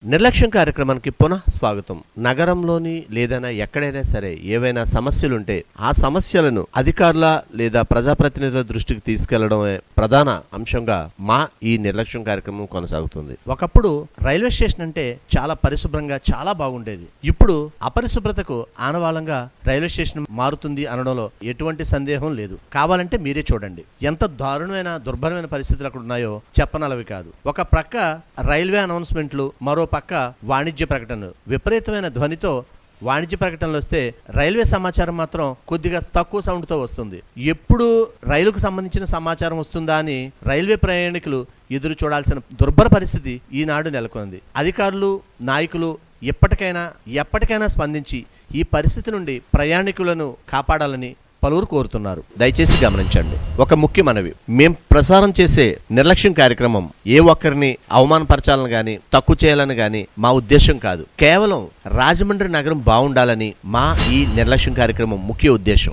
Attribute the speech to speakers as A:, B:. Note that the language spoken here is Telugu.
A: నిర్లక్ష్యం కార్యక్రమానికి పునః స్వాగతం. నగరంలోని లేదైనా ఎక్కడైనా సరే ఏవైనా సమస్యలుంటే ఆ సమస్యలను అధికారుల లేదా ప్రజాప్రతినిధుల దృష్టికి తీసుకెళ్లడమే ప్రధాన అంశంగా మా ఈ నిర్లక్ష్యం కార్యక్రమం కొనసాగుతుంది. ఒకప్పుడు రైల్వే స్టేషన్ అంటే చాలా పరిశుభ్రంగా చాలా బాగుండేది. ఇప్పుడు అపరిశుభ్రతకు ఆనవాళంగా రైల్వే స్టేషన్ మారుతుంది అనడంలో ఎటువంటి సందేహం లేదు. కావాలంటే మీరే చూడండి, ఎంత దారుణమైన దుర్భరమైన పరిస్థితులు అక్కడ ఉన్నాయో చెప్పనలవి కాదు. ఒక ప్రక్క రైల్వే అనౌన్స్మెంట్లు, మరో పక్క వాణిజ్య ప్రకటనలు. విపరీతమైన ధ్వనితో వాణిజ్య ప్రకటనలు వస్తే రైల్వే సమాచారం మాత్రం కొద్దిగా తక్కువ సౌండ్తో వస్తుంది. ఎప్పుడు రైలుకు సంబంధించిన సమాచారం వస్తుందా అని రైల్వే ప్రయాణికులు ఎదురు చూడాల్సిన దుర్భర పరిస్థితి ఈనాడు నెలకొంది. అధికారులు, నాయకులు ఎప్పటికైనా స్పందించి ఈ పరిస్థితి నుండి ప్రయాణికులను కాపాడాలని పలువురు కోరుతున్నారు. దయచేసి గమనించండి. ఒక ముఖ్య మనవి, మేం ప్రసారం చేసే నిర్లక్ష్యం కార్యక్రమం ఏ ఒక్కరిని అవమానపరచాలని గాని తక్కువ చేయాలని గాని మా ఉద్దేశం కాదు. కేవలం రాజమండ్రి నగరం బాగుండాలని మా ఈ నిర్లక్ష్యం కార్యక్రమం ముఖ్య ఉద్దేశం.